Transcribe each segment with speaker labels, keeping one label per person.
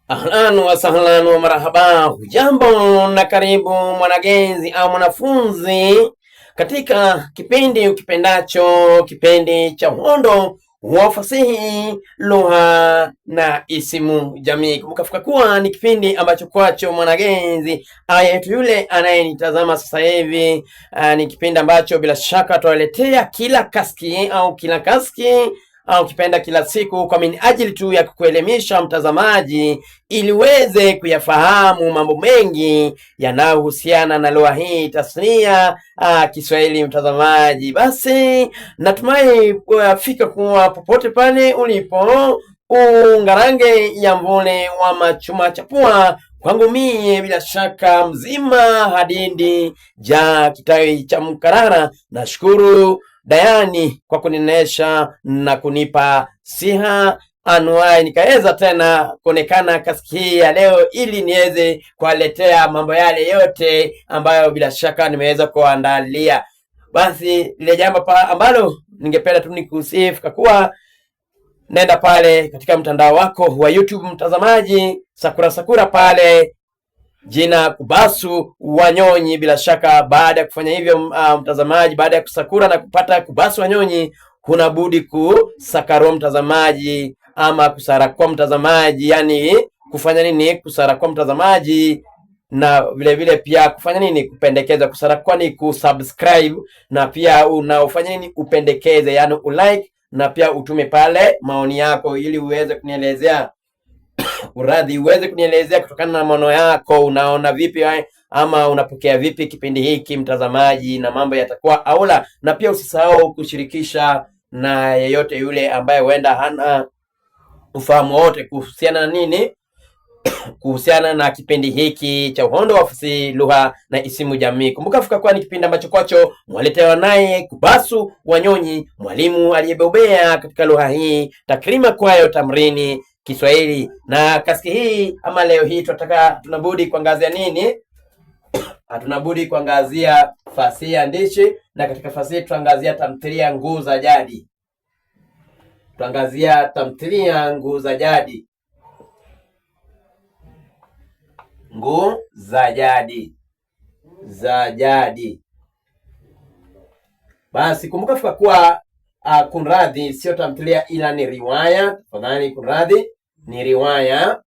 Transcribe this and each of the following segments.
Speaker 1: Ahlan wa sahlan wa marhaba, hujambo na karibu mwanagenzi au mwanafunzi katika kipindi ukipendacho, kipindi cha uhondo wa fasihi, lugha na isimu jamii. Kumbuka kuwa ni kipindi ambacho kwacho mwanagenzi yetu yule anayenitazama sasa hivi, ni kipindi ambacho bila shaka tutaletea kila kaski au kipenda kila siku kwa minajili tu ya kukuelimisha mtazamaji, ili uweze kuyafahamu mambo mengi yanayohusiana na lugha hii tasnia Kiswahili. Mtazamaji, basi natumai fika kuwa popote pale ulipo, ungarange ya mvule wa machuma chapua kwangu mie bila shaka mzima hadindi ja kitawi cha mkarara. Nashukuru Dayani kwa kuninesha na kunipa siha anuai nikaweza tena kuonekana kaski hii ya leo, ili niweze kuwaletea mambo yale yote ambayo bila shaka nimeweza kuandalia. Basi lile jambo ambalo ningependa tu nikusifu kuwa nenda pale katika mtandao wako wa YouTube mtazamaji, sakura pale jina Kubasu Wanyonyi. Bila shaka baada ya kufanya hivyo mtazamaji, baada ya kusakura na kupata Kubasu Wanyonyi, huna budi kusakaro mtazamaji, ama kusarakwa mtazamaji, yani kufanya nini? Kusarakwa mtazamaji, na vile vile pia kufanya nini? Kupendekeza. Kusarakwa ni kusubscribe, na pia unaofanya nini? Upendekeze, yani ulike, na pia utume pale maoni yako ili uweze kunielezea uweze kunielezea kutokana na maono yako, unaona vipi ama unapokea vipi kipindi hiki mtazamaji, na mambo yatakuwa aula. Na pia usisahau kushirikisha na yeyote yule ambaye huenda hana ufahamu wote kuhusiana na nini kuhusiana na kipindi hiki cha uhondo wa fasihi, lugha na isimu jamii. Kumbuka fika kwa ni kipindi ambacho kwacho mwaletewa naye Kubasu Wanyonyi, mwalimu aliyebobea katika lugha hii takrima kwayo tamrini Kiswahili. Na kaski hii ama leo hii tunabudi kuangazia nini? Tunabudi kuangazia fasihi andishi, na katika fasihi tuangazia tamthilia Nguu za Jadi. Tuangazia tamthilia Nguu za Jadi. Nguu za Jadi. Basi kumbuka fika kuwa kunradhi, sio tamthilia ila ni riwaya. Tafadhali kunradhi, ni riwaya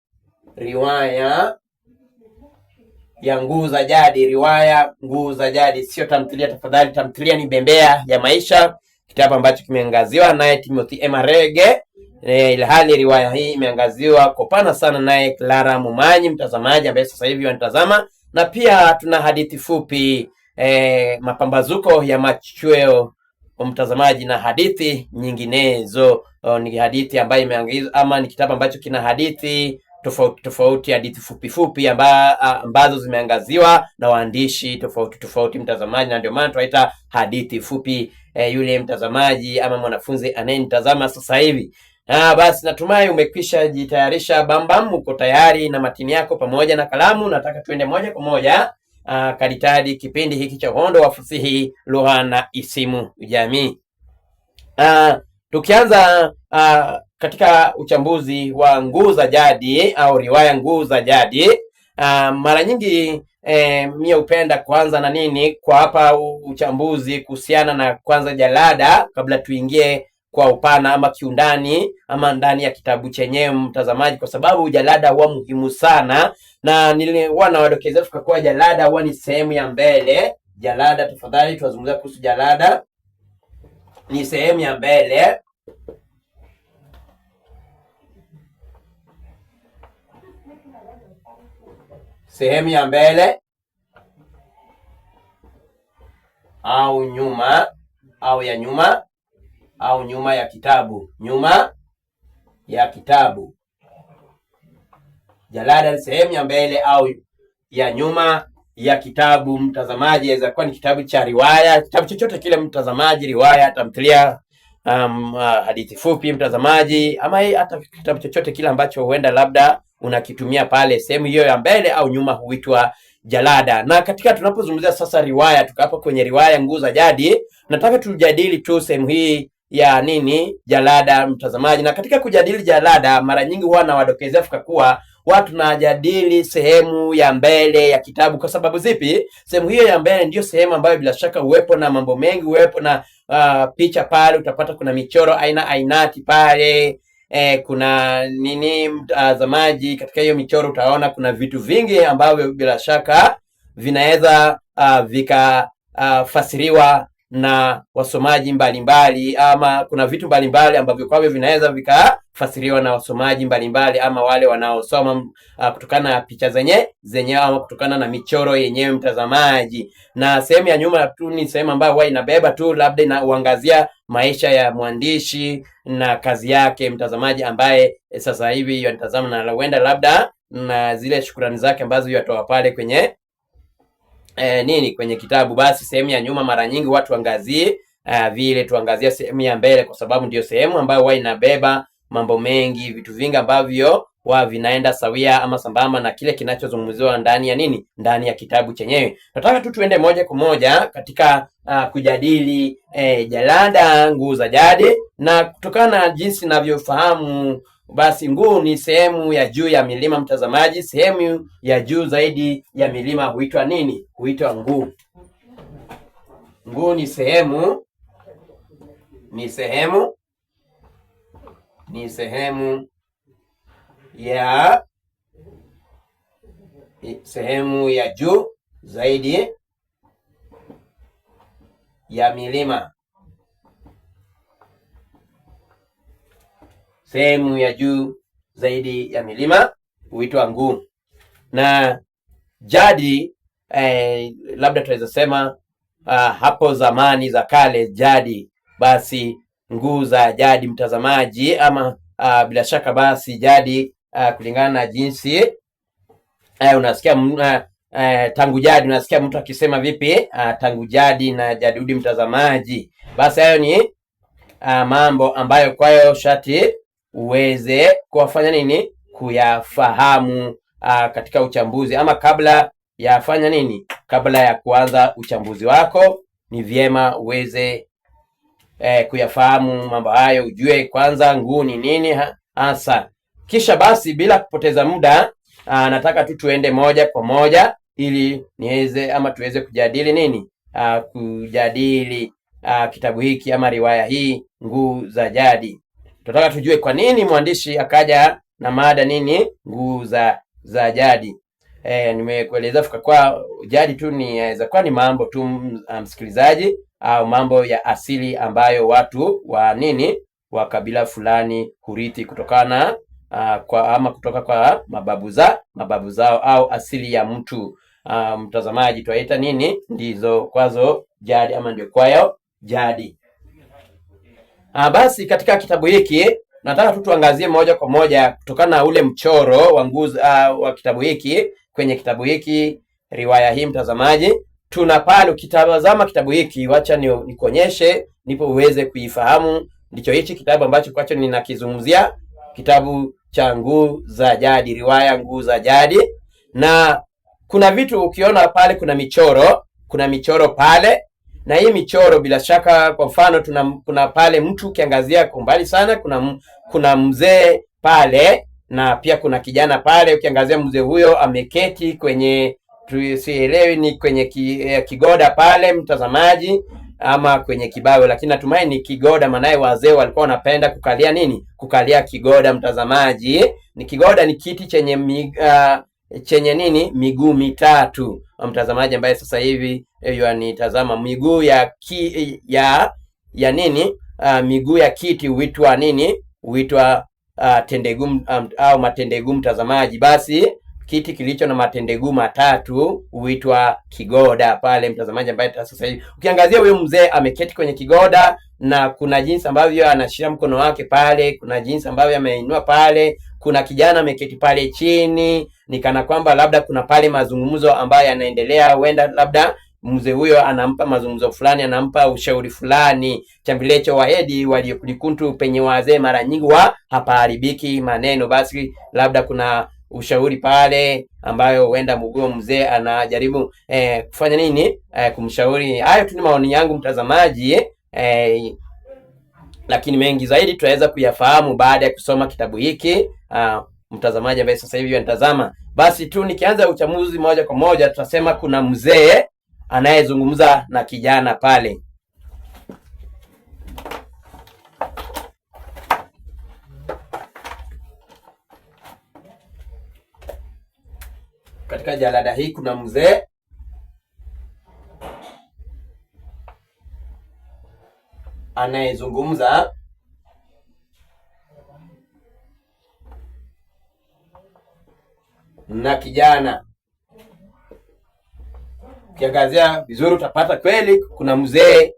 Speaker 1: ya Nguu za Jadi. Riwaya Nguu za Jadi, sio tamthilia tafadhali. Tamthilia ni Bembea ya Maisha, kitabu ambacho kimeangaziwa naye Timothy Emarege, ilhali riwaya hii imeangaziwa kwa pana sana naye Clara Mumanyi, mtazamaji ambaye sasa hivi wanatazama. Na pia tuna hadithi fupi Mapambazuko ya Machweo mtazamaji, na hadithi nyinginezo. Ni hadithi ambayo imeangazwa, ama ni kitabu ambacho kina hadithi tofauti, hadithi fupi ambazo zimeangaziwa na waandishi tofauti mtazamaji, na ndio maana tunaita hadithi fupi. Yule mtazamaji ama mwanafunzi anayenitazama sasa hivi, basi natumai umekwisha jitayarisha bambam, uko tayari na matini yako pamoja na kalamu. Nataka tuende moja kwa moja karitadi kipindi hiki cha uhondo wa fasihi, lugha na isimu jamii. Tukianza katika uchambuzi wa Nguu za Jadi au riwaya Nguu za Jadi, mara nyingi mimi hupenda kwanza na nini kwa hapa uchambuzi kuhusiana na kwanza jalada, kabla tuingie kwa upana ama kiundani ama ndani ya kitabu chenyewe mtazamaji, kwa sababu jalada huwa muhimu sana, na niliwa na wadokezea kwa jalada huwa ni sehemu ya mbele. Jalada tafadhali tuwazungumzia kuhusu jalada, ni sehemu ya mbele. Sehemu ya mbele au nyuma au ya nyuma au nyuma ya kitabu, nyuma ya kitabu. Jalada ni sehemu ya mbele au ya nyuma ya kitabu mtazamaji. Inaweza kuwa ni kitabu cha riwaya, kitabu chochote kile mtazamaji, riwaya, tamthilia, hadithi fupi mtazamaji, ama hata kitabu chochote kile ambacho huenda labda unakitumia pale. Sehemu hiyo ya mbele au nyuma huitwa jalada. Na katika tunapozungumzia sasa riwaya, tukapo kwenye riwaya Nguu za Jadi, nataka tujadili tu sehemu hii ya nini jalada mtazamaji. Na katika kujadili jalada, mara nyingi huwa na wadokezea kuwa watu tunajadili sehemu ya mbele ya kitabu. Kwa sababu zipi? Sehemu hiyo ya mbele ndiyo sehemu ambayo bila shaka uwepo na mambo mengi, uwepo na picha pale, utapata kuna michoro aina ainati pale. Kuna nini mtazamaji, katika hiyo michoro utaona kuna vitu vingi ambavyo bila shaka vinaweza vikafasiriwa na wasomaji mbalimbali, ama kuna vitu mbalimbali ambavyo kwavyo vinaweza vikafasiriwa na wasomaji mbalimbali, ama wale wanaosoma kutokana na picha zenyewe ama kutokana na michoro yenyewe mtazamaji. Na sehemu ya nyuma tu ni sehemu ambayo huwa inabeba tu labda inauangazia maisha ya mwandishi na kazi yake mtazamaji, ambaye sasa hivi yanitazama na huenda labda na zile shukrani zake ambazo yatoa pale kwenye kwenye kitabu. Basi sehemu ya nyuma mara nyingi watu angazie vile tuangazia sehemu ya mbele, kwa sababu ndio sehemu ambayo huwa inabeba mambo mengi, vitu vingi ambavyo vinaenda sawia ama sambamba na kile kinachozungumziwa ndani ya ndani ya kitabu chenyewe. Nataka tu tuende moja kwa moja katika kujadili jalada Nguu za Jadi, na kutokana na jinsi ninavyofahamu basi nguu ni sehemu ya juu ya milima mtazamaji. Sehemu ya juu zaidi ya milima huitwa nini? Huitwa nguu. Nguu ni sehemu ya juu zaidi ya milima. Sehemu ya juu zaidi ya milima huitwa nguu. Na jadi, labda tunaweza sema hapo zamani za kale, jadi basi nguu za jadi mtazamaji, ama bila shaka basi jadi kulingana na jinsi unasikia tangu jadi, unasikia mtu akisema vipi tangu jadi na jadudi mtazamaji. Basi hayo ni mambo ambayo kwayo shati uweze kuwafanya kuyafahamu katika uchambuzi, ama kabla ya kuanza uchambuzi wako ni vyema uweze kuyafahamu mambo hayo, ujue kwanza nguu ni nini hasa. Kisha basi bila kupoteza muda nataka tu tuende moja kwa moja ili tuweze kujadili kujadili kitabu hiki ama riwaya hii Nguu za Jadi. Tunataka tujue kwa nini mwandishi akaja na mada Nguu za Jadi. Nimekueleza kwa jadi tu inaweza kuwa ni mambo tu msikilizaji, au mambo ya asili ambayo watu wa kabila fulani hurithi kutokana kutoka kwa mababu zao, au asili ya mtu mtazamaji tuaita ndizo kwazo jadi, ama ndio kwayo jadi. Basi katika kitabu hiki nataka tu tuangazie moja kwa moja kutokana na ule mchoro wa nguu wa kitabu hiki. Kwenye kitabu hiki, riwaya hii mtazamaji, tuna pale, ukitazama kitabu hiki, wacha nikuonyeshe ndipo uweze kuifahamu. Ndicho hichi kitabu ambacho kwacho ninakizungumzia, kitabu cha Nguu za Jadi, riwaya Nguu za Jadi. Na kuna vitu ukiona pale, kuna michoro pale, na hii michoro bila shaka, kwa mfano kuna pale mtu ukiangazia kwa mbali sana, kuna mzee pale, na pia kuna kijana pale. Ukiangazia mzee huyo ameketi kwenye, sielewi ni kwenye kigoda pale mtazamaji, ama kwenye kibao, lakini natumai ni kigoda, maana wazee walikuwa wanapenda kukalia kigoda mtazamaji. Kigoda ni kiti chenye miguu mitatu mtazamaji, ambaye sasa hivi anitazama. Miguu miguu ya kiti huitwa tendeguu au matendeguu mtazamaji. Basi kiti kilicho na matendeguu matatu huitwa kigoda pale mtazamaji, ambaye sasa hivi ukiangazia huyo mzee ameketi kwenye kigoda, na kuna jinsi ambavyo anashika mkono wake pale, kuna jinsi ambavyo ameinua pale, kuna kijana ameketi pale chini, ni kana kwamba labda kuna pale mazungumzo ambayo yanaendelea. Huenda labda mzee huyo anampa mazungumzo fulani, anampa ushauri fulani. Chambilecho wahedi waliokulikuntu penye wazee mara nyingi hapaharibiki maneno. Basi labda kuna ushauri pale ambayo huenda mguo mzee anajaribu kufanya kumshauri. Hayo tu ni maoni yangu mtazamaji, lakini mengi zaidi tutaweza kuyafahamu baada ya kusoma kitabu hiki mtazamaji ambaye sasa hivi anatazama, basi tu nikianza uchamuzi moja kwa moja, tutasema kuna mzee anayezungumza na kijana pale. Katika jalada hii kuna mzee anayezungumza na kijana. Ukiangazia vizuri utapata kweli kuna mzee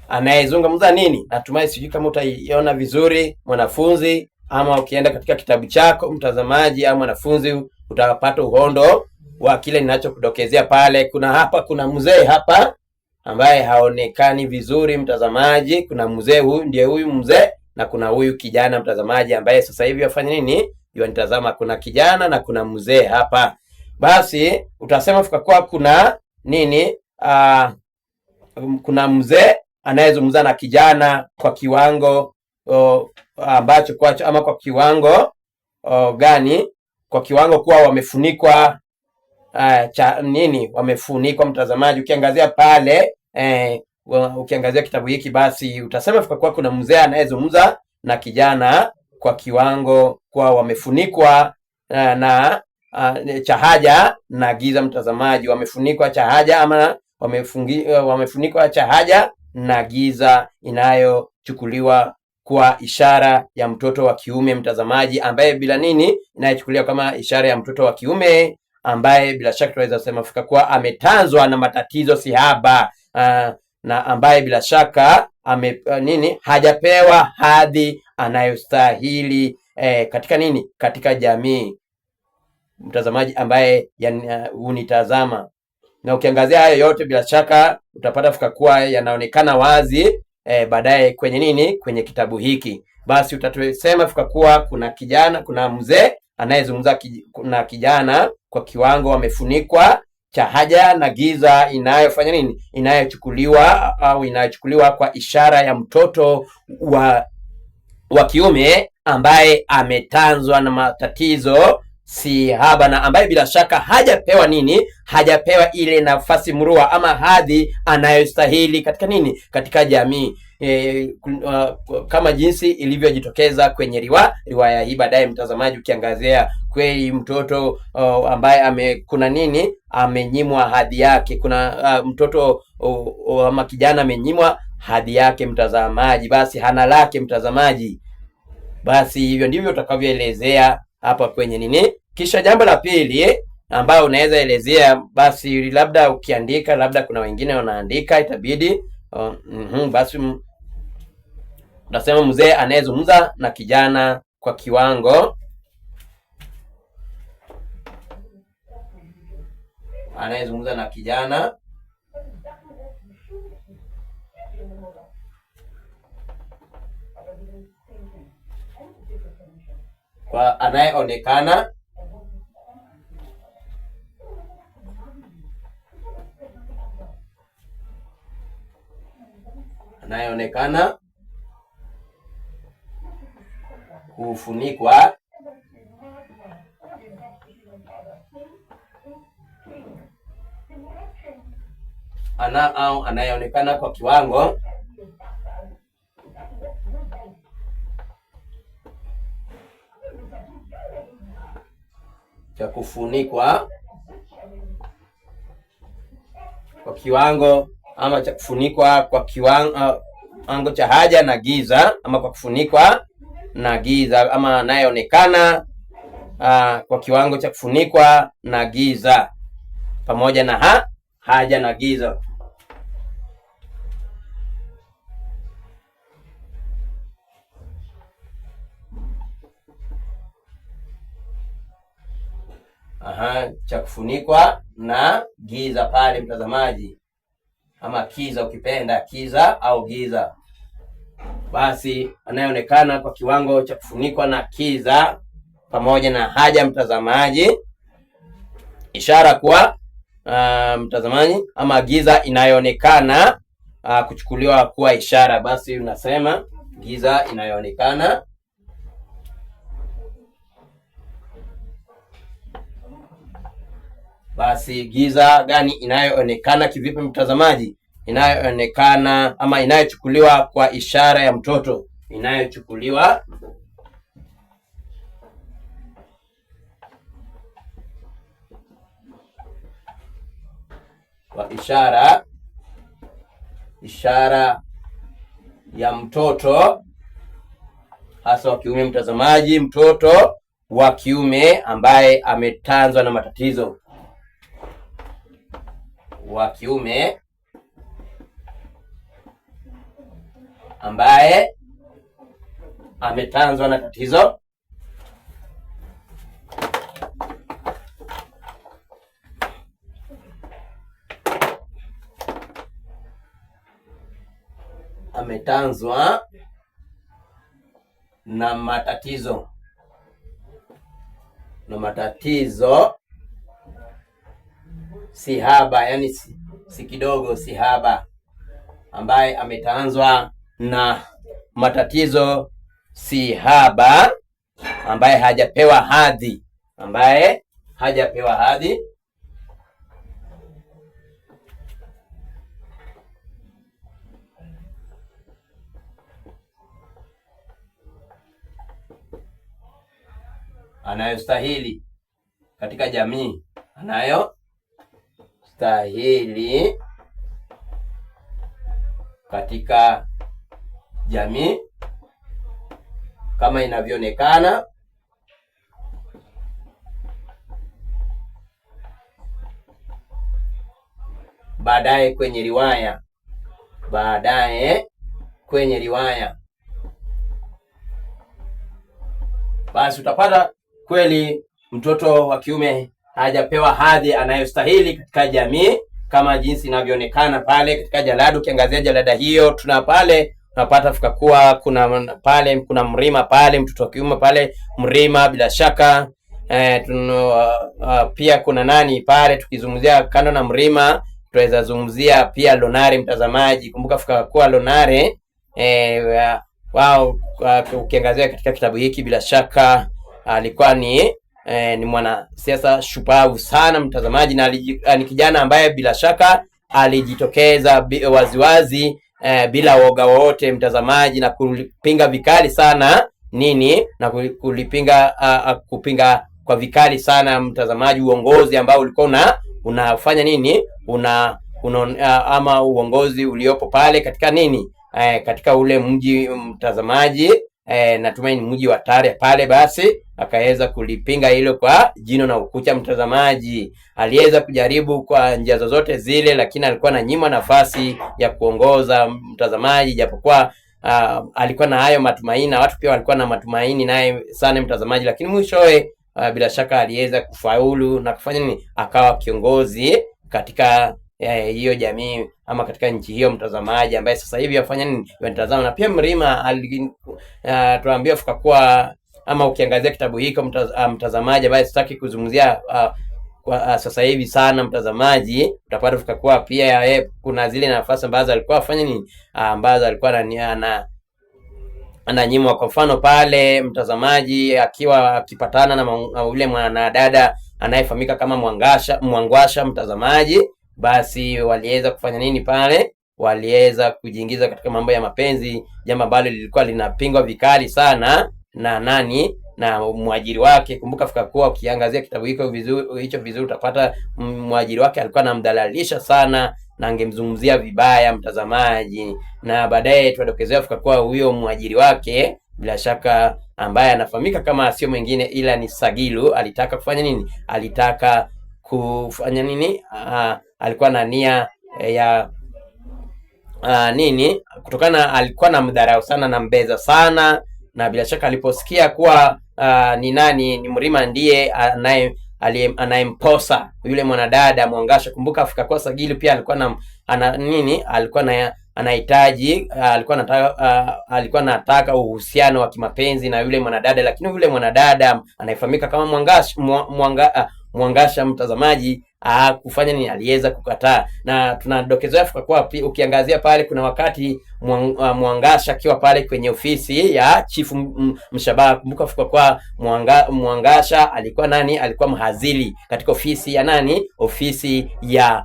Speaker 1: anayezungumza nini. Natumai, sijui kama utaiona vizuri mwanafunzi, ama ukienda katika kitabu chako mtazamaji au mwanafunzi utapata uhondo wa kile ninachokudokezea pale. Kuna mzee hapa ambaye haonekani vizuri mtazamaji. Kuna mzee huyu, ndiye huyu mzee, na kuna huyu kijana mtazamaji ambaye sasa hivi afanya nini? Nitazama, kuna kijana na kuna mzee hapa. Basi utasema kwa kuna nini? Kuna mzee anayezungumza na kijana kwa kiwango ambacho ama kwa kiwango gani? Kwa kiwango kuwa wamefunikwa wamefunikwa mtazamaji. Ukiangazia pale ukiangazia kitabu hiki, basi utasema kwa kuna mzee anayezungumza na kijana kwa kiwango kwa wamefunikwa na chahaja na giza mtazamaji. Wamefunikwa chahaja ama wamefunikwa chahaja na giza, inayochukuliwa kwa ishara ya mtoto wa kiume mtazamaji, ambaye bila nini, inayochukuliwa kama ishara ya mtoto wa kiume ambaye bila shaka tunaweza kusema kuwa ametanzwa na matatizo sihaba, na ambaye bila shaka hajapewa hadhi anayostahili katika nini, katika jamii mtazamaji ambaye unitazama. Na ukiangazia hayo yote bila shaka utapata kuwa yanaonekana wazi baadaye kwenye nini, kwenye kitabu hiki. Basi utatusema kuwa kuna mzee anayezungumza na kijana kwa kiwango wamefunikwa chahaja na giza, inayofanya nini, inayochukuliwa kwa ishara ya mtoto wa kiume ambaye ametanzwa na matatizo sihaba, na ambaye bila shaka hajapewa ile nafasi murua ama hadhi anayostahili katika nini, katika jamii, kama jinsi ilivyojitokeza kwenye riwaya hii baadaye mtazamaji. Ukiangazia kweli mtoto ambaye amenyimwa hadhi yake. Kuna mtoto ama kijana amenyimwa hadhi yake mtazamaji, basi hana lake mtazamaji. Basi hivyo ndivyo utakavyoelezea hapa kwenye nini. Kisha jambo la pili ambayo unaweza elezea, basi labda ukiandika, labda kuna wengine wanaandika, itabidi basi utasema mzee anayezungumza na kijana kwa kiwango kwa anayeonekana kufunikwa au anayeonekana kwa kiwango cha kufunikwa kwa kiwango ama cha kufunikwa kwa kiwango cha haja na giza, ama kwa kufunikwa na giza, ama anayeonekana kwa kiwango cha kufunikwa na giza pamoja na haja na giza. Cha kufunikwa na giza pale mtazamaji, ama kiza ukipenda, kiza au giza. Basi anayeonekana kwa kiwango cha kufunikwa na kiza pamoja na haja mtazamaji, ishara kuwa mtazamaji ama giza inayoonekana kuchukuliwa kuwa ishara. Basi unasema giza inayoonekana Basi giza gani inayoonekana kivipi mtazamaji? Inayoonekana ama inayochukuliwa kwa ishara ya mtoto, inayochukuliwa kwa ishara ya mtoto hasa wa kiume mtazamaji, mtoto wa kiume ambaye ametanzwa na matatizo, wa kiume ambaye ametanzwa na tatizo, ametanzwa na matatizo si haba, yani si kidogo, si haba, ambaye ametanzwa na matatizo si haba, ambaye hajapewa hadhi, anayostahili katika jamii, anayostahili katika jamii kama inavyoonekana baadaye kwenye riwaya. Basi utapata kweli mtoto wa kiume hajapewa hadhi anayostahili katika jamii kama jinsi inavyoonekana pale katika jalada. Ukiangazia jalada hiyo, tunapata fika kuwa kuna mrima pale, mtoto wa kiume pale mrima, bila shaka pia kuna nani pale. Tukizungumzia kando na mrima, tunaweza zungumzia pia Lonare mtazamaji. Kumbuka fika kuwa Lonare ukiangazia katika kitabu hiki, bila shaka alikuwa ni mwanasiasa shupavu sana mtazamaji, na ni kijana ambaye bila shaka alijitokeza waziwazi bila woga wote mtazamaji, na kulipinga vikali sana kupinga kwa vikali sana mtazamaji uongozi ambao ulikuwa unafanya ama uongozi uliopo pale katika katika ule mji mtazamaji, natumaini mji wa Tare pale. Basi akaweza kulipinga hilo kwa jino na ukucha mtazamaji. Aliweza kujaribu kwa njia zozote zile, lakini alikuwa ananyimwa nafasi ya kuongoza mtazamaji, japokuwa alikuwa na hayo matumaini na watu pia walikuwa na matumaini naye sana mtazamaji, lakini mwishowe bila shaka aliweza kufaulu na kufanya akawa kiongozi katika hiyo jamii ama katika nchi hiyo mtazamaji, ambaye sasa hivi afanya yanatazama. Na pia mrima tuambia fika kuwa, ama ukiangazia kitabu hiko mtazamaji, ambaye sitaki kuzungumzia kwa sasa hivi sana mtazamaji, utapata fika kuwa pia kuna zile nafasi ambazo alikuwa afanya ambazo alikuwa ananyimwa. Kwa mfano pale mtazamaji, akiwa akipatana na yule mwanadada anayefahamika kama Mwangwasha mtazamaji, basi waliweza kufanya pale, waliweza kujiingiza katika mambo ya mapenzi, jambo ambalo lilikuwa linapingwa vikali sana na mwajiri wake. Kumbuka fika kuwa ukiangazia kitabu hicho vizuri utapata mwajiri wake alikuwa anamdhalalisha sana na angemzungumzia vibaya mtazamaji, na baadaye tuadokezea fika kuwa huyo mwajiri wake bila shaka ambaye anafahamika kama sio mwingine ila ni Sagilu, alitaka kufanya alitaka kufanya alikuwa na nia ya kutokana alikuwa na mdharau sana na mbeza sana, na bila shaka aliposikia kuwa ni Mrima ndiye anayemposa yule mwanadada Mwangasha. Kumbuka Afrika kwa Sagilu pia alikuwa anahitaji, alikuwa anataka uhusiano wa kimapenzi na yule mwanadada, lakini yule mwanadada anayefahamika kama Mwangasha mtazamaji kufanya nini, aliweza kukataa. Na tunadokezea kwa ukiangazia pale, kuna wakati Mwangasha akiwa pale kwenye ofisi ya chifu Mshabaha. Kumbuka kwa Mwangasha alikuwa nani? Alikuwa mhazili katika ofisi ya nani? Ofisi ya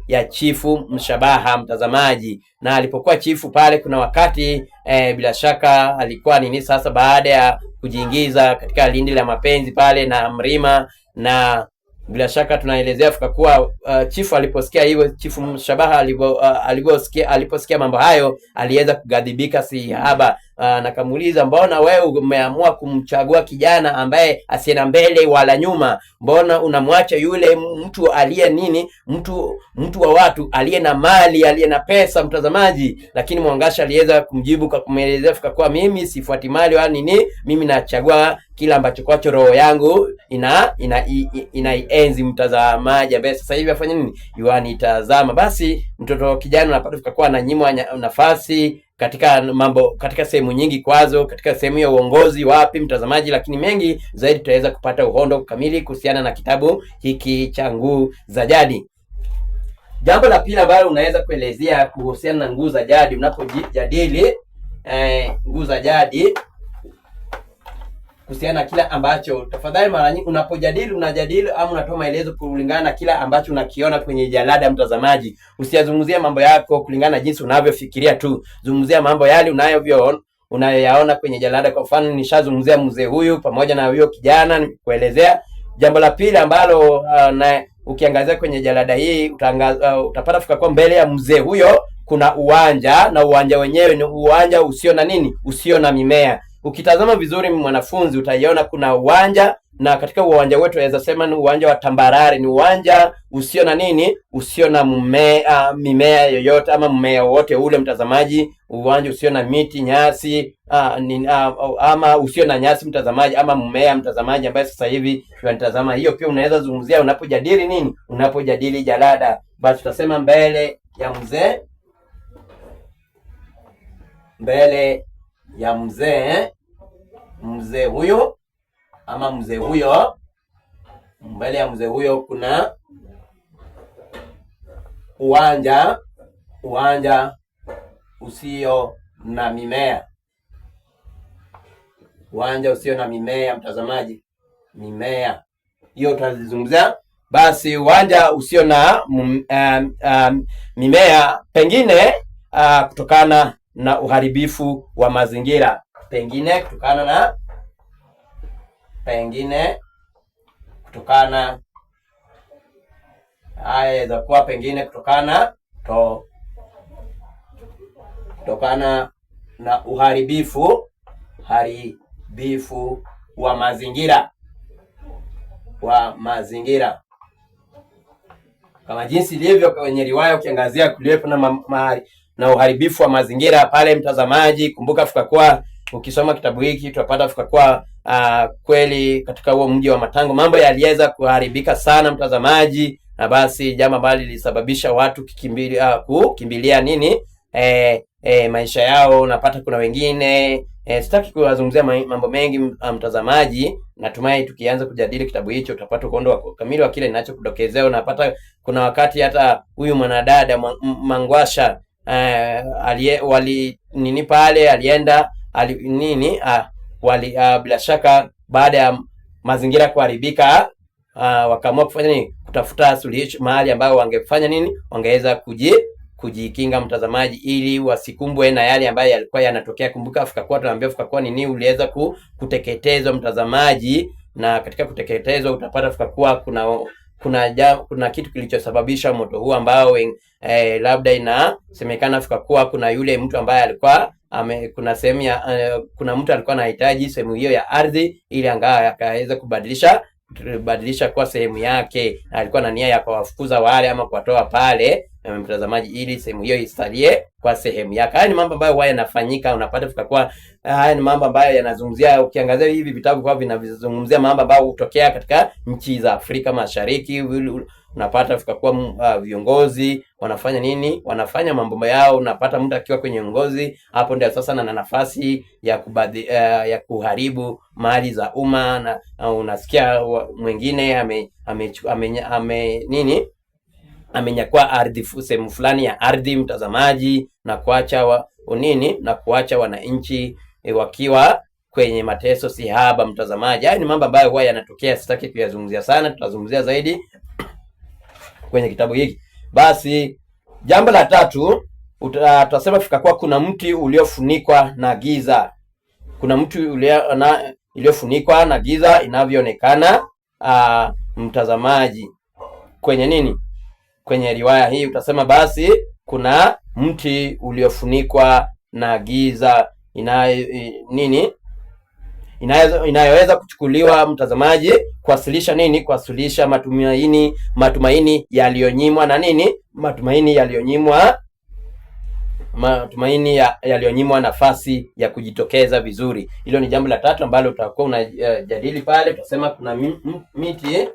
Speaker 1: ya chifu Mshabaha, mtazamaji. Na alipokuwa chifu pale, kuna wakati bila shaka alikuwa nini sasa, baada ya kujiingiza katika lindi la mapenzi pale na Mrima, na bila shaka tunaelezea kuwa chifu aliposikia hivyo, chifu Mshabaha aliposikia mambo hayo, aliweza kugadhibika si haba, na kamuuliza, mbona wewe umeamua kumchagua kijana ambaye asiye mbele wala nyuma? Mbona unamwacha yule mtu aliye nini, mtu wa watu, aliye na mali, aliye na pesa, mtazamaji? Lakini Mwangasha aliweza kumjibu kwa kumwelezea kuwa mimi sifuati mali wala nini, mimi nachagua kila ambacho kwacho roho yangu inaienzi, mtazamaji, ambaye sasa hivi afanye nini, yuanitazama. Basi mtoto kijana unapata kuwa ananyimwa nafasi katika sehemu nyingi kwazo, katika sehemu ya uongozi wapi, mtazamaji. Lakini mengi zaidi tutaweza kupata uhondo kamili kuhusiana na kitabu hiki cha Nguu za Jadi. Jambo la pili ambalo unaweza kuelezea kuhusiana na nguu za jadi, unapojadili nguu za jadi, kuhusiana na kila ambacho, tafadhali mara nyingi unajadili ama unatoa maelezo kulingana na kila ambacho unakiona kwenye jalada, mtazamaji. Usiyazungumzie mambo yako kulingana na jinsi unavyofikiria tu, zungumzia mambo yale unayoyaona kwenye jalada. Kwa mfano, nishazungumzia mzee huyu pamoja na huyo kijana, kuelezea. Jambo la pili ambalo na ukiangazia kwenye jalada hii utapata kwa mbele ya mzee huyo kuna uwanja, na uwanja wenyewe ni uwanja usio na mimea. Ukitazama vizuri mwanafunzi, utaiona kuna uwanja, na katika uwanja wetu naweza sema ni uwanja wa tambarare, ni uwanja usio na mimea yoyote ama mmea wote ule, mtazamaji. Uwanja usio na miti, nyasi, ama usio na nyasi, mtazamaji, ama mmea, mtazamaji, ambaye sasa hivi tunatazama. Hiyo pia unaweza zungumzia unapojadili jalada. Basi tutasema mbele ya mzee huyo ama mzee huyo, mbele ya mzee huyo kuna uwanja usio na mimea, uwanja usio na mimea, mtazamaji. Mimea hiyo tutazungumzia. Basi uwanja usio na mimea, pengine kutokana na uharibifu wa mazingira, pengine kutokana na uharibifu wa mazingira, kama jinsi ilivyo kwenye riwaya. Ukiangazia kuliwepo na uharibifu wa mazingira pale, mtazamaji. Kumbuka kwa ukisoma kitabu hiki tutapata kwa kweli katika huo mji wa Matango mambo yaliweza kuharibika sana, mtazamaji. Na basi jambo ambalo lilisababisha watu kukimbilia maisha yao. Napata kuna wengine sitaki kuwazungumzia mambo mengi, mtazamaji. Natumai tukianza kujadili kitabu hicho utapata ukondo kamili wa kile ninachokudokezea. Unapata kuna wakati hata huyu mwanadada Mangwasha bila shaka baada ya mazingira kuharibika, wakaamua kufanya kutafuta suluhisho mahali ambao wangefanya wangeweza kujikinga, mtazamaji, ili wasikumbwe na yale ambayo yalikuwa yanatokea. Kumbuka tunaambia uliweza kuteketezwa, mtazamaji, na katika kuteketezwa utapata kuna kitu kilichosababisha moto huu ambao labda inasemekana kuna yule mtu ambaye alikuwa kuna sehemu kuna mtu alikuwa anahitaji sehemu hiyo ya ardhi ili akaweza kubadilisha kwa sehemu yake, na alikuwa na nia ya kuwafukuza wale ama kuwatoa pale mtazamaji, ili sehemu hiyo isalie kwa sehemu yake. Haya ni mambo ambayo huwa yanafanyika, unapata vikakuwa haya ni mambo ambayo yanazungumzia, ukiangazia hivi vitabu kwa vinazungumzia mambo ambayo hutokea katika nchi za Afrika Mashariki. Unapata vikakuwa viongozi wanafanya nini, wanafanya mambo yao, unapata mtu akiwa kwenye uongozi, hapo ndio sasa na nafasi ya kuharibu mali za umma, na unasikia mwingine amenyakua ardhi, sehemu fulani ya ardhi, mtazamaji, na kuacha wananchi wakiwa kwenye mateso sihaba, mtazamaji. Haya ni mambo ambayo huwa yanatokea, sitaki kuyazungumzia sana, tutazungumzia zaidi kwenye kitabu hiki. Basi jambo la tatu tutasema fikakuwa kuna mti uliofunikwa na giza. Kuna mti uliofunikwa na giza inavyoonekana, mtazamaji, kwenye nini, kwenye riwaya hii utasema basi kuna mti uliofunikwa na giza inayoweza kuchukuliwa, mtazamaji, kuwasilisha nini, kuwasilisha matumaini yaliyonyimwa na nini, matumaini yaliyonyimwa nafasi ya kujitokeza vizuri. Hilo ni jambo la tatu ambalo utakuwa unajadili pale. Tutasema kuna miti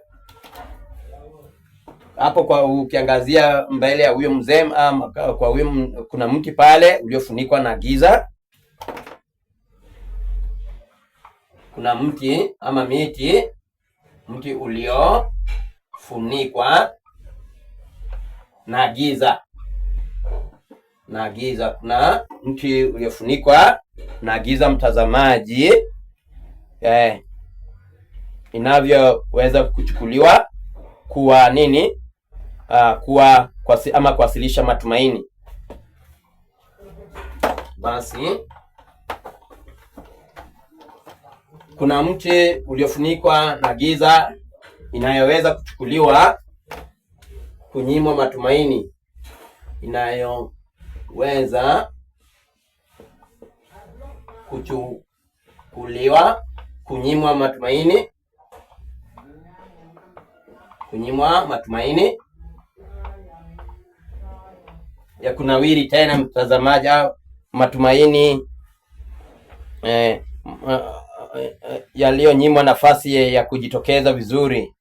Speaker 1: hapo, kwa ukiangazia mbele ya huyo mzee, kwa huyo kuna mti pale uliofunikwa na giza. Kuna mti ama mti uliofunikwa na giza. Kuna mti uliofunikwa na giza, mtazamaji, inavyoweza kuchukuliwa kuwa nini, ama kuwasilisha matumaini. Basi kuna mti uliofunikwa na giza inayoweza kuchukuliwa kunyimwa matumaini, inayoweza kuchukuliwa kunyimwa matumaini ya kunawiri tena, mtazamaji, matumaini yaliyonyimwa nafasi ya kujitokeza vizuri.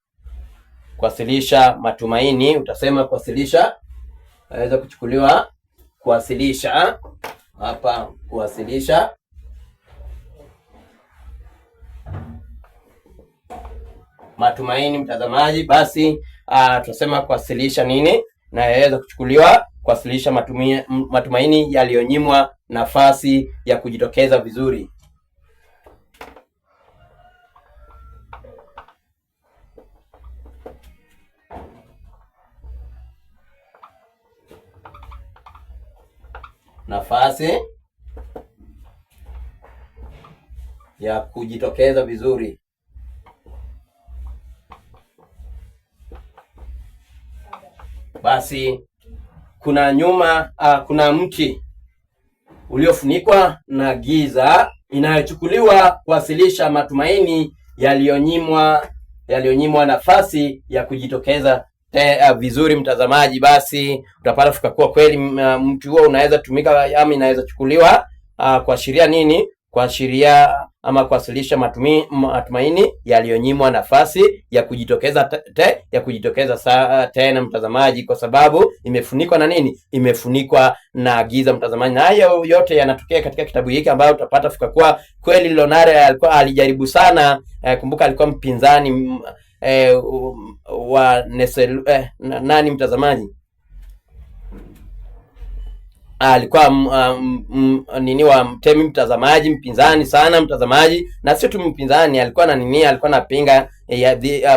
Speaker 1: Kuwasilisha matumaini, utasema kuwasilisha, inaweza kuchukuliwa kuwasilisha hapa, kuwasilisha matumaini, mtazamaji. Basi tunasema kuwasilisha nini, na yaweza kuchukuliwa kuwasilisha matumaini yaliyonyimwa nafasi ya kujitokeza vizuri. Nafasi ya kujitokeza vizuri. Basi kuna mti uliofunikwa na giza inayochukuliwa kuwasilisha matumaini yaliyonyimwa nafasi ya kujitokeza vizuri, mtazamaji. Basi utapata fikakuwa kweli mti huo unaweza tumika ama inaweza chukuliwa kuashiria nini, kuashiria ama kuwasilisha matumaini yaliyonyimwa nafasi ya kujitokeza tena, mtazamaji, kwa sababu imefunikwa na nini, imefunikwa na giza, mtazamaji. Na hayo yote yanatokea katika kitabu hiki, ambayo utapata fikakuwa kweli Lonare alikuwa alijaribu sana. Kumbuka alikuwa mpinzani wa nani, mtazamaji, alikuwa wa Mtemi, mtazamaji, mpinzani sana, mtazamaji, na sio tu mpinzani, alikuwa alikuwa napinga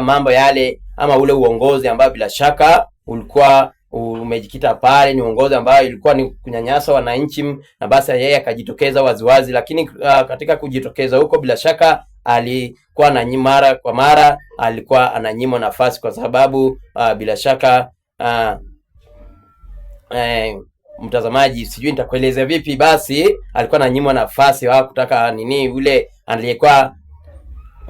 Speaker 1: mambo yale ama ule uongozi ambao bila shaka ulikuwa umejikita pale. Ni uongozi ambao ilikuwa ni kunyanyasa wananchi, na basi yeye akajitokeza waziwazi. Lakini katika kujitokeza huko, bila shaka alikuwa mara kwa mara alikuwa ananyimwa nafasi, kwa sababu bila shaka mtazamaji, sijui nitakueleza vipi. Basi alikuwa ananyimwa nafasi, kutaka nini, yule aliyekuwa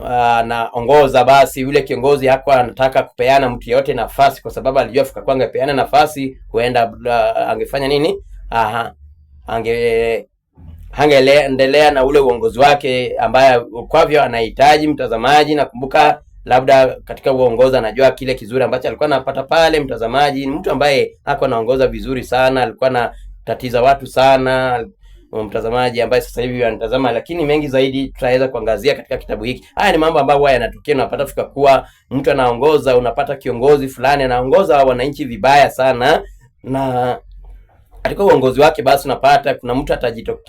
Speaker 1: anaongoza, basi yule kiongozi hakuwa anataka kupeana mtu yeyote nafasi, kwa sababu alijua fika kwanga peana nafasi huenda angefanya nini, angeendelea na ule uongozi wake ambaye kwavyo anahitaji mtazamaji. Nakumbuka labda katika uongozi anajua kile kizuri ambacho alikuwa anapata pale. Mtazamaji, ni mtu ambaye hakuwa anaongoza vizuri sana, alikuwa na tatiza watu sana, mtazamaji ambaye sasa hivi anatazama, lakini mengi zaidi tutaweza kuangazia katika kitabu hiki. Haya ni mambo ambayo yanatokea, unapata fika kuwa mtu anaongoza, unapata kiongozi fulani anaongoza wananchi vibaya sana, na katika uongozi wake basi unapata kuna mtu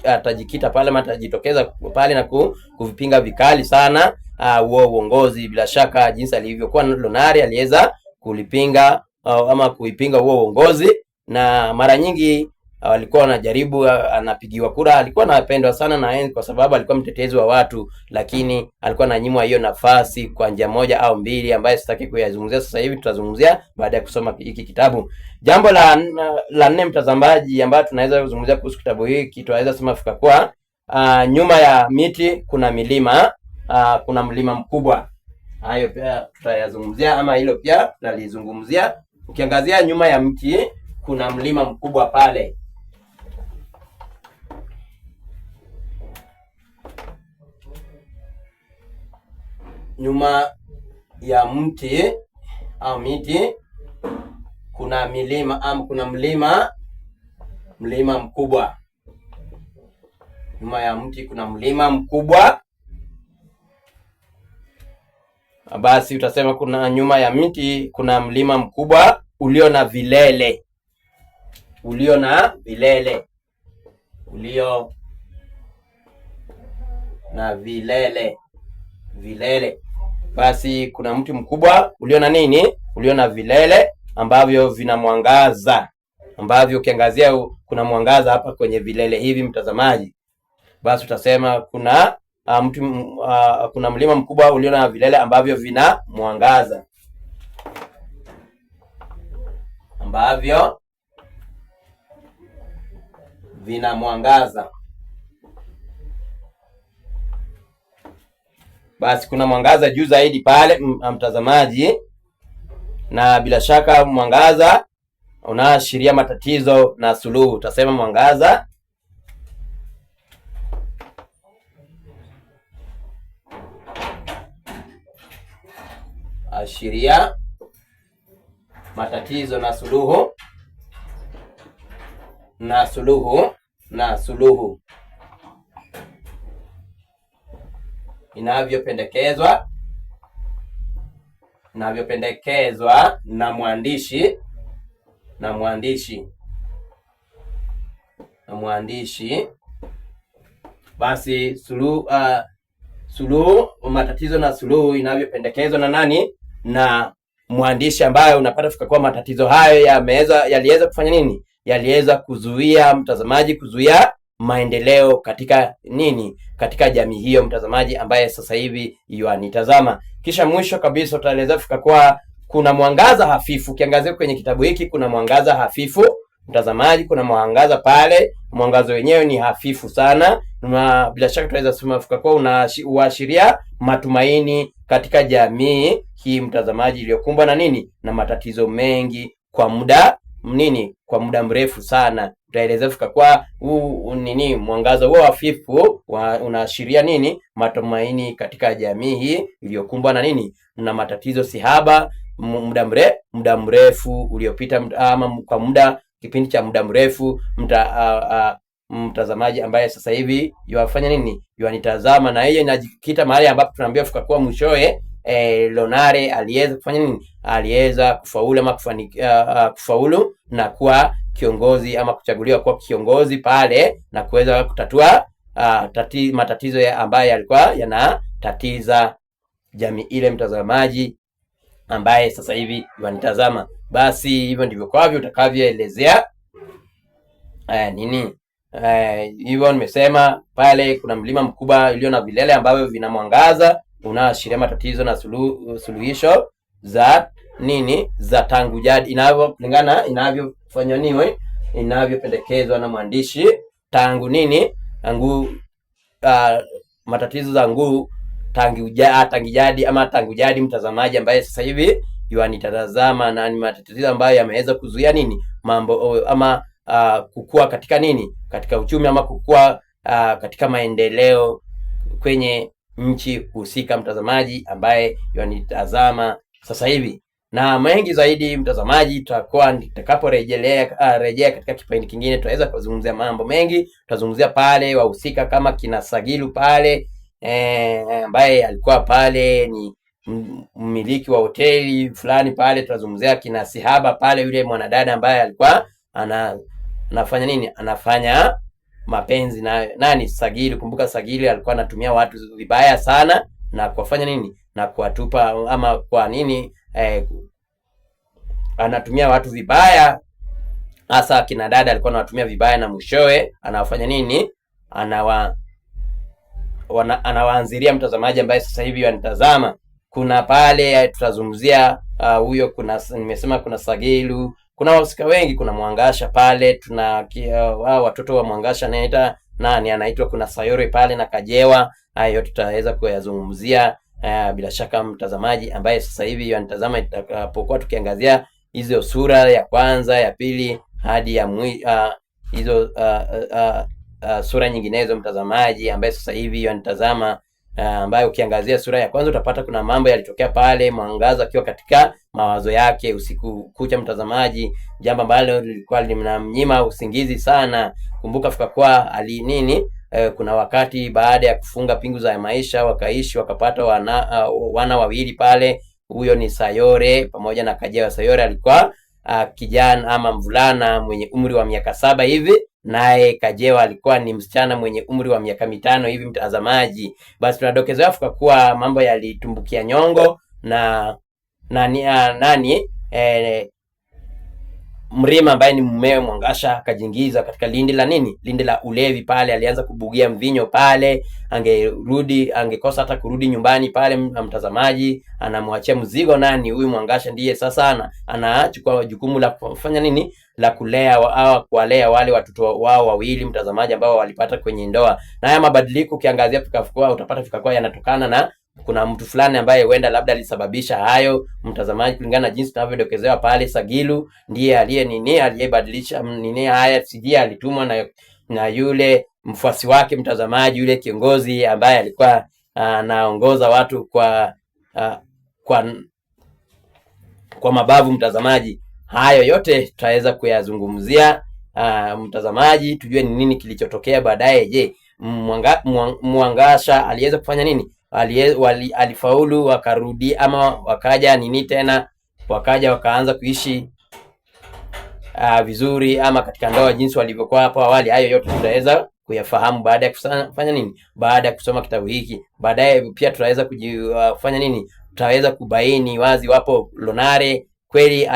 Speaker 1: atajikita pale ama atajitokeza pale na kuvipinga vikali sana huo uongozi. Bila shaka jinsi alivyokuwa Lonare aliweza kulipinga ama kuipinga huo uongozi, na mara nyingi walikuwa wanajaribu, anapigiwa kura, alikuwa anapendwa sana na kwa sababu alikuwa mtetezi wa watu, lakini alikuwa ananyimwa hiyo nafasi kwa njia moja au mbili ambayo sitaki kuyazungumzia sasa hivi, tutazungumzia baada ya kusoma hiki kitabu. Jambo la nne mtazamaji, ambayo tunaweza kuzungumzia kuhusu kitabu hiki, tunaweza sema fika kwa nyuma ya miti kuna milima, kuna mlima mkubwa. Hayo pia tutayazungumzia, ama hilo pia tutalizungumzia. Ukiangazia nyuma ya mti kuna mlima mkubwa pale. Nyuma ya mti au miti kuna milima kuna mlima mkubwa. Nyuma ya mti kuna mlima mkubwa. Basi utasema kuna nyuma ya mti kuna mlima mkubwa ulio na vilele. Vilele. Basi kuna mti mkubwa ulio na nini? Ulio na vilele ambavyo vina mwangaza, ambavyo ukiangazia kuna mwangaza hapa kwenye vilele hivi mtazamaji. Basi utasema kuna kuna mlima mkubwa ulio na vilele ambavyo vina mwangaza, Basi kuna mwangaza juu zaidi pale mtazamaji, na bila shaka mwangaza unaashiria matatizo na suluhu. Utasema mwangaza ashiria matatizo na suluhu inavyopendekezwa na mwandishi. Basi suluhu, matatizo na suluhu inavyopendekezwa na nani? Na mwandishi, ambaye unapata fika kwa matatizo hayo yaliweza kufanya nini? Yaliweza kuzuia mtazamaji, kuzuia maendeleo katika nini? Katika jamii hiyo mtazamaji ambaye sasa hivi yanitazama. Kisha mwisho kabisa utaeleza fika kwa kuna mwangaza hafifu. Ukiangazia kwenye kitabu hiki kuna mwangaza hafifu mtazamaji, kuna mwangaza pale, mwangazo wenyewe ni hafifu sana, na bila shaka tunaweza sema fika kwa unaashiria matumaini katika jamii hii mtazamaji, iliyokumbwa na nini? Na matatizo mengi kwa muda mrefu sana. Utaeleza fika kwa mwangaza huo hafifu unaashiria nini? Matumaini katika jamii hii iliyokumbwa na nini? Na matatizo sihaba muda mrefu uliopita, ama kwa kipindi cha muda mrefu mtazamaji ambaye sasa hivi yafanya nini? Yanitazama, na yeye inajikita mahali ambapo tunaambia fika kwa mwishoe Lonare aliweza kufanya nini? Aliweza kufaulu ama kufaulu na kuwa kiongozi ama kuchaguliwa kuwa kiongozi pale, na kuweza kutatua matatizo ambayo yalikuwa yanatatiza jamii ile mtazamaji ambaye sasa hivi wanitazama. Basi hivyo ndivyo kwavyo utakavyoelezea hivyo nimesema pale kuna mlima mkubwa ulio na vilele ambavyo vina mwangaza unaashiria matatizo na suluhisho za nini? Za tangu jadi, inavyolingana inavyofanywa inavyopendekezwa na mwandishi tangu matatizo tangi jadi ama tangu jadi, mtazamaji ambaye sasa hivi yanitazama, na ni matatizo ambayo yameweza kuzuia nini mambo ama kukua katika nini, katika uchumi ama kukua katika maendeleo kwenye nchi husika, mtazamaji ambaye yanitazama sasa hivi. Na mengi zaidi mtazamaji, tutakuwa nitakaporejea katika kipindi kingine, tutaweza kuzungumzia mambo mengi. Tutazungumzia pale wahusika kama kina Sagilu pale ambaye alikuwa pale ni mmiliki wa hoteli fulani pale. Tutazungumzia kina Sihaba pale, yule mwanadada ambaye alikuwa anafanya nini, anafanya mapenzi na nani, Sagilu. Kumbuka Sagilu alikuwa anatumia watu vibaya sana na kuwafanya nini, na kuwatupa ama kwa nini anatumia watu vibaya, hasa kina dada alikuwa anawatumia vibaya, na mwishowe anawafanya nini, anawaanziria mtazamaji ambaye sasa hivi anitazama. Kuna pale tutazungumzia huyo nimesema kuna Sagilu, kuna wahusika wengi, kuna Mwangasha pale, tuna watoto wa Mwangasha anaitwa kuna Sayore pale na Kajewa. Hayo yote tutaweza kuyazungumzia bila shaka mtazamaji ambaye sasa hivi anitazama, itakapokuwa tukiangazia hizo sura ya kwanza, ya pili hadi ya hizo sura nyinginezo, mtazamaji ambaye sasa hivi anitazama, ambaye ukiangazia sura ya kwanza utapata kuna mambo yalitokea pale, Mwangaza akiwa katika mawazo yake usiku kucha, mtazamaji, jambo ambalo lilikuwa linamnyima usingizi sana. Kumbuka Fukakuwa kuna wakati baada ya kufunga pingu za maisha wakaishi wakapata wana wawili pale. Huyo ni Sayore pamoja na Kajewa. Sayore alikuwa kijana ama mvulana mwenye umri wa miaka 7 hivi, naye Kajewa alikuwa ni msichana mwenye umri wa miaka 5 hivi, mtazamaji. Basi tunadokezea Fukakuwa mambo yalitumbukia nyongo na Mrima ambaye ni mumewe Mwangasha akajiingiza katika lindi la ulevi pale. Alianza kubugia mvinyo pale, angekosa hata kurudi nyumbani pale. Mtazamaji, anamwachia mzigo huyu Mwangasha, ndiye sasa anachukua jukumu la kufanya nini, la kuwalea wale watoto wao wawili, mtazamaji, ambao walipata kwenye ndoa. Na haya mabadiliko ukiangazia Fukakuwa utapata Fukakuwa yanatokana na kuna mtu fulani ambaye huenda labda alisababisha hayo, mtazamaji, kulingana na jinsi tunavyodokezewa pale. Sagilu ndiye aliyebadilisha haya, sijia alitumwa na yule mfuasi wake, mtazamaji, yule kiongozi ambaye alikuwa anaongoza watu kwa mabavu, mtazamaji. Hayo yote tutaweza kuyazungumzia mtazamaji, tujue ni nini kilichotokea baadaye. Je, Mwangasha aliweza kufanya nini? Alifaulu wakarudi ama wakaja wakaanza kuishi vizuri ama katika ndoa jinsi walivyokuwa hapo awali? Hayo yote tutaweza kuyafahamu baada ya kufanya nini, baada ya kusoma kitabu hiki. Baadaye pia tutaweza kufanya nini, tutaweza kubaini wazi wapo Lonare kweli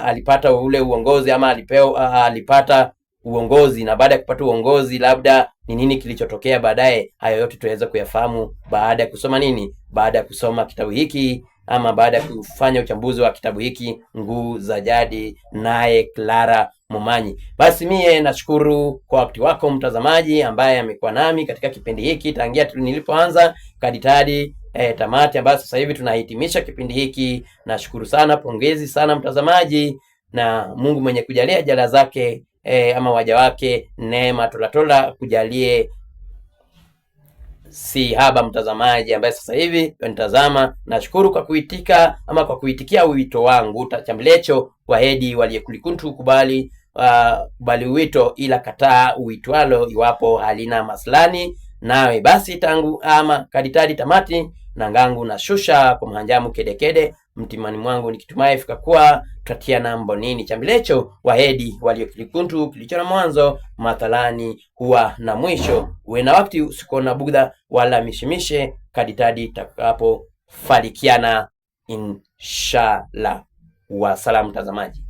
Speaker 1: alipata ule uongozi ama alipata uongozi, na baada ya kupata uongozi labda ni nini kilichotokea baadaye. Hayo yote tutaweza kuyafahamu baada ya kusoma nini, baada ya kusoma kitabu hiki ama baada ya kufanya uchambuzi wa kitabu hiki Nguu za Jadi naye Clara Momanyi. Basi mie nashukuru kwa wakati wako mtazamaji ambaye amekuwa nami katika kipindi hiki tangia nilipoanza hadi tamati, ambayo sasa hivi tunahitimisha kipindi hiki. Nashukuru sana, pongezi sana mtazamaji, na Mungu mwenye kujalia jala zake ama waja wake neema tola kujalie si haba, mtazamaji ambaye sasa hivi unitazama. Nashukuru kwa kuitika ama kwa kuitikia wito wangu. Chambilecho wahedi waliyekulikuntu kubali wito, ila kataa uitwalo iwapo halina maslani nawe. Basi tangu ama kaditadi tamati na ngangu na shusha kwa mhanjamu kedekede mtimani mwangu, nikitumai Fukakuwa tutatiana mbonini. Chambilecho wahedi waliyekulikuntu kilicho na mwanzo mathalani huwa na mwisho. Uwe na wakati usikona bugdha wala mishimishe kaditadi takapo falikiana inshallah. Wasalamu mtazamaji.